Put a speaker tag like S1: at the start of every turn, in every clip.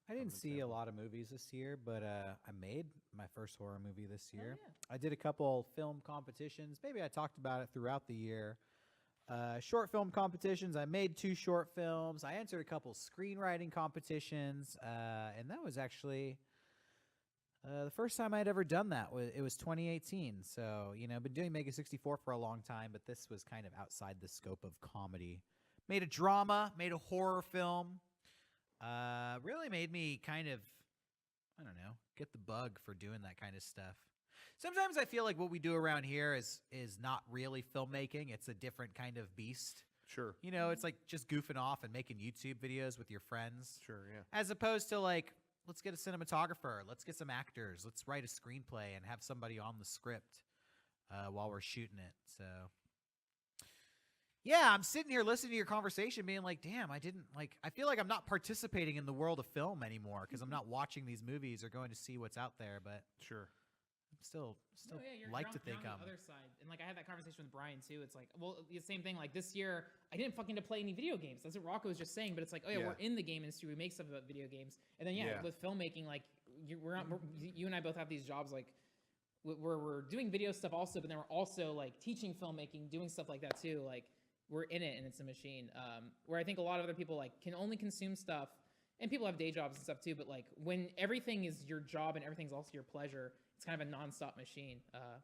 S1: I
S2: as
S1: didn't
S2: an
S1: see a
S2: example.
S1: lot of movies this year, but I made my first horror movie this
S3: Oh
S1: year.
S3: yeah.
S1: I did a couple film competitions. Maybe I talked about it throughout the year. Short film competitions. I made 2 short films. I entered a couple screenwriting competitions, and that was actually the first time I'd ever done that. It was 2018. So I've been doing Mega64 for a long time, but this was kind of outside the scope of comedy. Made a drama, made a horror film. Really made me kind of, I don't know, get the bug for doing that kind of stuff. Sometimes I feel like what we do around here is not really filmmaking. It's a different kind of beast.
S2: Sure.
S1: It's like just goofing off and making YouTube videos with your friends.
S2: Sure. Yeah.
S1: As opposed to like, let's get a cinematographer, let's get some actors, let's write a screenplay and have somebody on the script while we're shooting it. So yeah, I'm sitting here listening to your conversation being like, damn, I feel like I'm not participating in the world of film anymore because I'm not watching these movies or going to see what's out there, but
S2: Sure.
S1: I'm still
S3: No, yeah,
S1: like
S3: you're
S1: to think
S3: on
S1: I'm.
S3: the other side. And like I had that conversation with Brian too. It's like, well, the same thing. Like this year, I didn't fucking play any video games. That's what Rocco was just saying. But it's like, oh yeah,
S2: Yeah.
S3: we're in the game industry. We make stuff about video games. And then
S2: Yeah.
S3: with filmmaking, like you and I both have these jobs like where we're doing video stuff also, but then we're also like teaching filmmaking, doing stuff like that too. Like we're in it and it's a machine. Where I think a lot of other people like can only consume stuff, and people have day jobs and stuff too. But like when everything is your job and everything's also your pleasure, it's kind of a nonstop machine.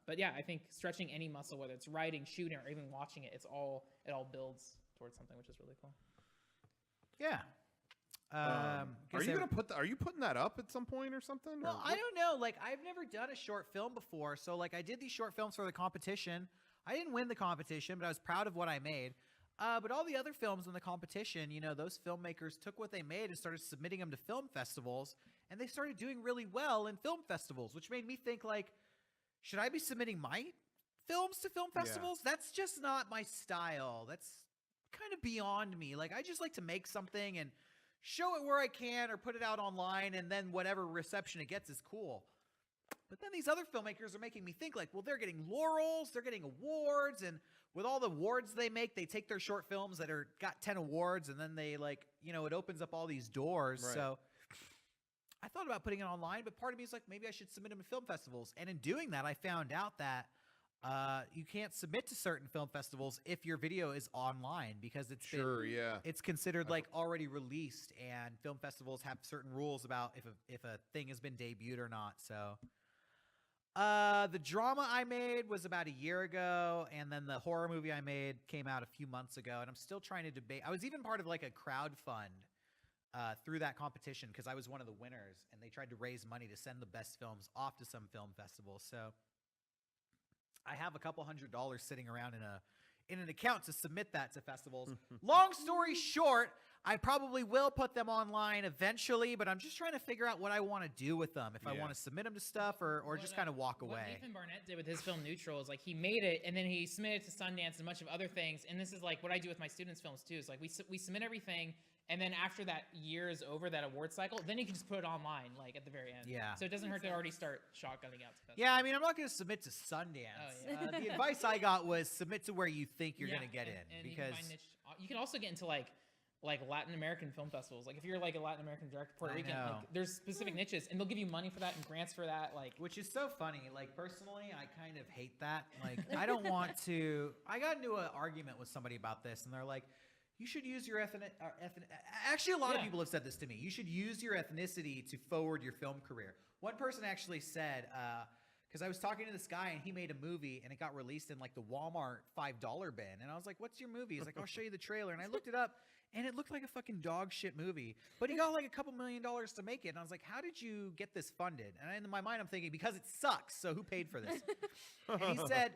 S3: But yeah, I think stretching any muscle, whether it's writing, shooting, or even watching it, it all builds towards something, which is really cool.
S1: Yeah.
S2: Are you gonna Are you putting that up at some point or something?
S1: Well,
S2: or
S1: I don't know. Like, I've never done a short film before, so like I did these short films for the competition. I didn't win the competition, but I was proud of what I made. But all the other films in the competition, those filmmakers took what they made and started submitting them to film festivals, and they started doing really well in film festivals, which made me think like, should I be submitting my films to film
S2: Yeah.
S1: festivals? That's just not my style. That's kind of beyond me. Like, I just like to make something and show it where I can or put it out online, and then whatever reception it gets is cool. But then these other filmmakers are making me think like, well, they're getting laurels, they're getting awards, and with all the awards they make, they take their short films that got 10 awards, and then they it opens up all these doors.
S2: Right.
S1: So I thought about putting it online, but part of me is like, maybe I should submit them to film festivals. And in doing that, I found out that you can't submit to certain film festivals if your video is online because it's considered like already released, and film festivals have certain rules about if a thing has been debuted or not. So the drama I made was about a year ago, and then the horror movie I made came out a few months ago, and I'm still trying to debate. I was even part of like a crowd fund through that competition because I was one of the winners, and they tried to raise money to send the best films off to some film festivals. So I have a couple $100 sitting around in an account to submit that to festivals. Long story short, I probably will put them online eventually, but I'm just trying to figure out what I want to do with them. If I want to submit them to stuff or just kind of walk away.
S3: What Nathan Barnett did with his film Neutral is like he made it and then he submitted it to Sundance and a bunch of other things. And this is like what I do with my students' films too. Is like we submit everything, and then after that year is over, that award cycle, then you can just put it online like at the very end.
S1: Yeah.
S3: So it doesn't hurt to already start shotgunning out to festivals.
S1: Yeah, I mean, I'm not going to submit to Sundance.
S3: Oh, yeah.
S1: The advice I got was submit to where you think you're going to get in.
S3: And
S1: Because
S3: you can also get into like Latin American film festivals. Like if you're like a Latin American director, Puerto Rican, like there's specific niches, and they'll give you money for that and grants for that. Like,
S1: which is so funny. Like personally, I kind of hate that. Like I don't want to. I got into an argument with somebody about this, and they're like, "You should use your Actually, a lot of people have said this to me. You should use your ethnicity to forward your film career. One person actually said, because I was talking to this guy and he made a movie and it got released in like the Walmart $5 bin, and I was like, "What's your movie?" He's like, "I'll show you the trailer," and I looked it up. And it looked like a fucking dog shit movie. But he got like a couple $1 million to make it. And I was like, how did you get this funded? And in my mind, I'm thinking, because it sucks. So who paid for this? And he said,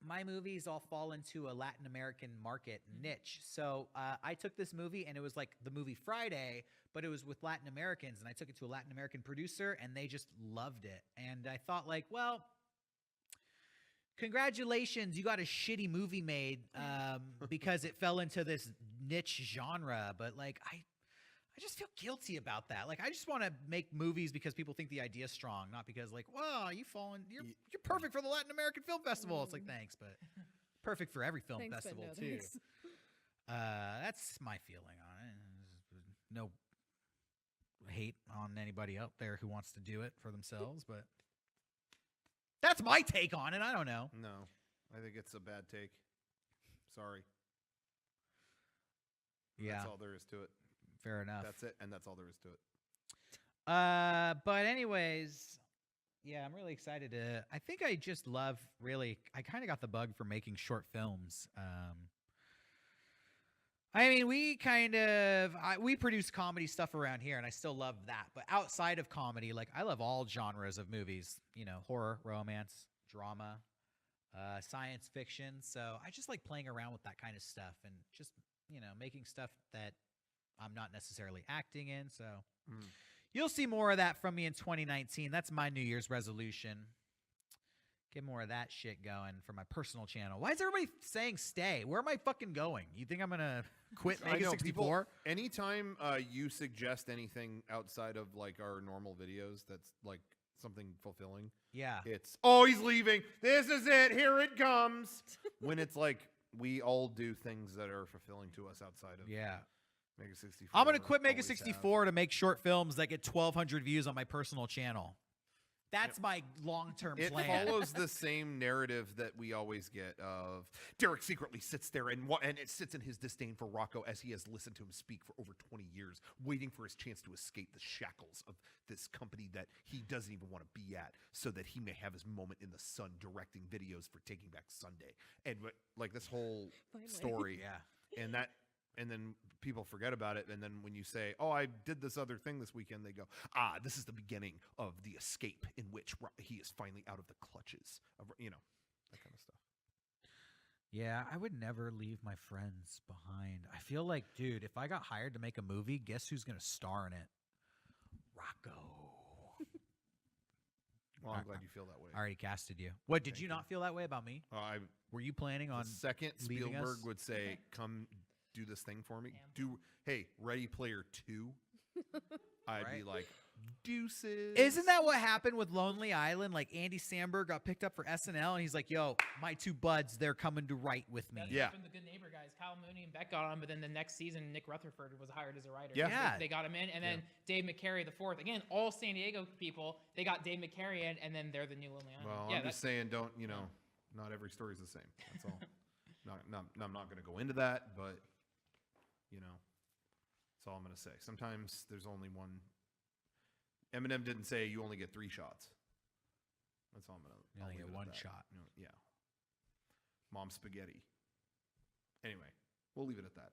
S1: my movies all fall into a Latin American market niche. So I took this movie, and it was like the movie Friday, but it was with Latin Americans. And I took it to a Latin American producer, and they just loved it. And I thought like, well, congratulations, you got a shitty movie made because it fell into this niche genre. But like, I just feel guilty about that. Like, I just want to make movies because people think the idea is strong, not because like, wow, you're perfect for the Latin American Film Festival. It's like, thanks, but perfect for every film festival too. That's my feeling on it. hate on anybody out there who wants to do it for themselves, but that's my take on it. I don't know.
S2: No, I think it's a bad take. Sorry.
S1: Yeah.
S2: That's all there is to it.
S1: Fair enough.
S2: That's it, and that's all there is to it.
S1: But anyways, yeah, I'm really excited to. I think I just love really. I kind of got the bug for making short films. I mean, we produce comedy stuff around here, and I still love that. But outside of comedy, like I love all genres of movies. You know, horror, romance, drama, science fiction. So I just like playing around with that kind of stuff and just making stuff that I'm not necessarily acting in. So. You'll see more of that from me in 2019. That's my New Year's resolution. Get more of that shit going for my personal channel. Why is everybody saying stay? Where am I fucking going? You think I'm going to quit Mega64?
S2: Anytime you suggest anything outside of like our normal videos that's like something fulfilling.
S1: Yeah.
S2: It's, oh, he's leaving. This is it. Here it comes. When it's like we all do things that are fulfilling to us outside of Mega64.
S1: I'm going to quit Mega64 to make short films that get 1,200 views on my personal channel. That's my long-term plan.
S2: It follows the same narrative that we always get of Derrick secretly sits there and it sits in his disdain for Rocco as he has listened to him speak for over 20 years, waiting for his chance to escape the shackles of this company that he doesn't even want to be at so that he may have his moment in the sun directing videos for Taking Back Sunday. And like this whole story. And then people forget about it. And then when you say, oh, I did this other thing this weekend, they go, this is the beginning of the escape in which he is finally out of the clutches of, that kind of stuff.
S1: Yeah, I would never leave my friends behind. I feel like, dude, if I got hired to make a movie, guess who's going to star in it? Rocco.
S2: Well, I'm glad you feel that way.
S1: I already casted you. What, did you not feel that way about me? Were you planning on
S2: the second
S1: leaving
S2: Spielberg
S1: us?
S2: would say, come do this thing for me. Hey, Ready Player 2. I'd be like, deuces.
S1: Isn't that what happened with Lonely Island? Like Andy Samberg got picked up for SNL, and he's like, "Yo, my two buds, they're coming to write with me."
S3: That's from the Good Neighbor guys. Kyle Mooney and Beck got on, but then the next season, Nick Rutherford was hired as a writer.
S1: Yeah.
S3: They got him in, and then Dave McCary the fourth. Again, all San Diego people. They got Dave McCary in, and then they're the new Lonely Island.
S2: Well, I'm just saying, not every story is the same. That's all. I'm not going to go into that, but that's all I'm going to say. Sometimes there's only one. Eminem didn't say you only get 3 shots. That's all I'm going to.
S1: You only get one shot.
S2: Yeah. Mom spaghetti. Anyway, we'll leave it at that.